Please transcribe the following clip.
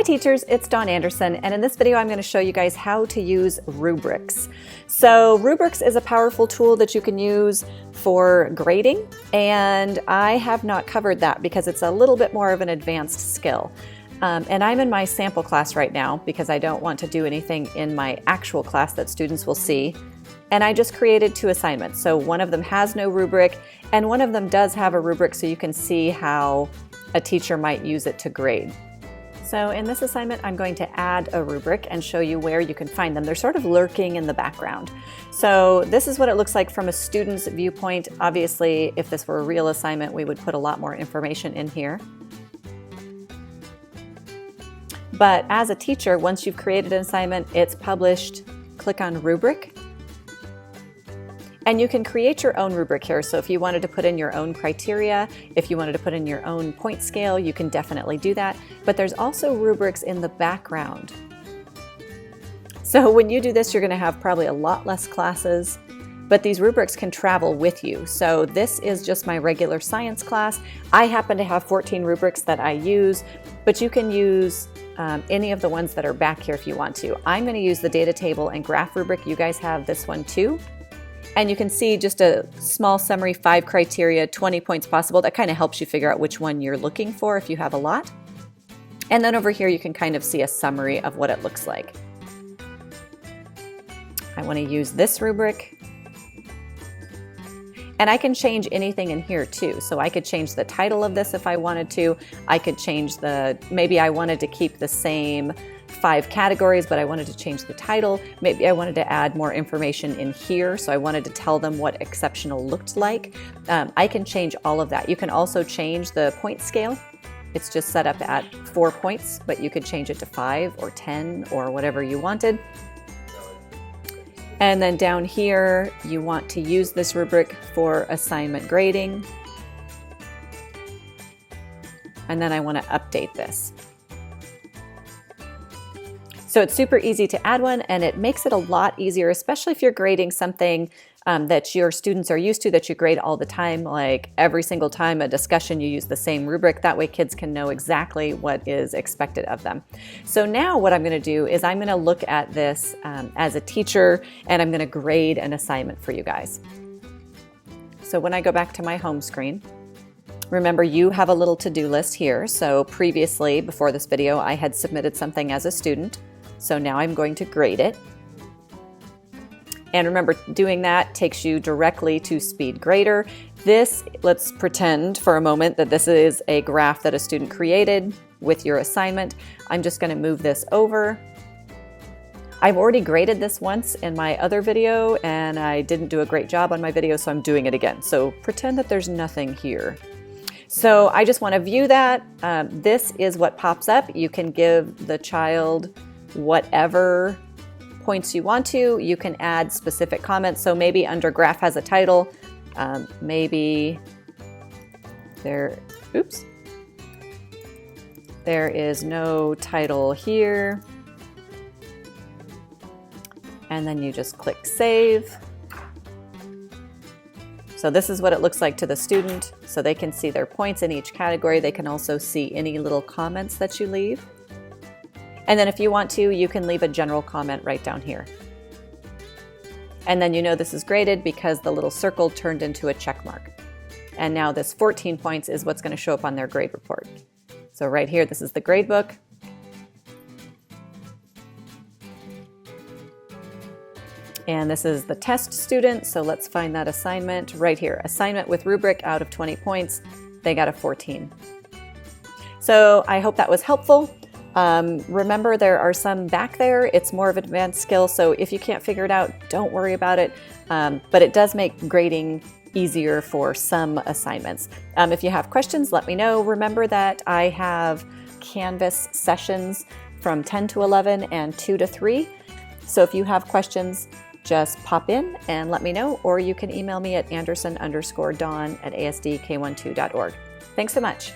teachers, it's Dawn Anderson, and in this video I'm going to show you guys how to use Rubrics. So Rubrics is a powerful tool that you can use for grading, and I have not covered that because it's a little bit more of an advanced skill. And I'm in my sample class right now because I don't want to do anything in my actual class that students will see. And I just created 2 assignments. So one of them has no rubric, and one of them does have a rubric, so you can see how a teacher might use it to grade. So in this assignment, I'm going to add a rubric and show you where you can find them. They're sort of lurking in the background. So this is what it looks like from a student's viewpoint. Obviously, if this were a real assignment, we would put a lot more information in here. But as a teacher, once you've created an assignment, it's published, click on Rubric. And you can create your own rubric here. So if you wanted to put in your own criteria, if you wanted to put in your own point scale, you can definitely do that. But there's also rubrics in the background. So when you do this, you're gonna have probably a lot less classes, but these rubrics can travel with you. So this is just my regular science class. I happen to have 14 rubrics that I use, but you can use any of the ones that are back here if you want to. I'm gonna use the data table and graph rubric. You guys have this one too. And you can see just a small summary, 5 criteria, 20 points possible. That kind of helps you figure out which one you're looking for if you have a lot. And then over here, you can kind of see a summary of what it looks like. I want to use this rubric. And I can change anything in here too. So I could change the title of this if I wanted to. I could change maybe I wanted to keep the same 5 categories, but I wanted to change the title. Maybe I wanted to add more information in here, so I wanted to tell them what exceptional looked like. I can change all of that. You can also change the point scale. It's just set up at 4 points, but you could change it to 5 or 10 or whatever you wanted. And then down here, you want to use this rubric for assignment grading. And then I want to update this. So it's super easy to add one, and it makes it a lot easier, especially if you're grading something that your students are used to, that you grade all the time, like every single time a discussion you use the same rubric. That way kids can know exactly what is expected of them. So now what I'm going to do is I'm going to look at this as a teacher, and I'm going to grade an assignment for you guys. So when I go back to my home screen, remember you have a little to-do list here. So previously, before this video, I had submitted something as a student. So now I'm going to grade it. And remember, doing that takes you directly to SpeedGrader. This, let's pretend for a moment that this is a graph that a student created with your assignment. I'm just going to move this over. I've already graded this once in my other video, and I didn't do a great job on my video, so I'm doing it again. So pretend that there's nothing here. So I just want to view that. This is what pops up. You can give the child whatever points you want to. You can add specific comments. So maybe under graph has a title. Maybe there is no title here. And then you just click save. So this is what it looks like to the student. So they can see their points in each category. They can also see any little comments that you leave. And then if you want to, you can leave a general comment right down here. And then you know this is graded because the little circle turned into a check mark. And now this 14 points is what's going to show up on their grade report. So right here, this is the grade book. And this is the test student. So let's find that assignment right here. Assignment with rubric out of 20 points. They got a 14. So I hope that was helpful. Remember, there are some back there. It's more of an advanced skill, so if you can't figure it out, don't worry about it. But it does make grading easier for some assignments. If you have questions, let me know. Remember that I have Canvas sessions from 10 to 11 and 2 to 3. So if you have questions, just pop in and let me know, or you can email me at anderson_dawn@asdk12.org. Thanks so much.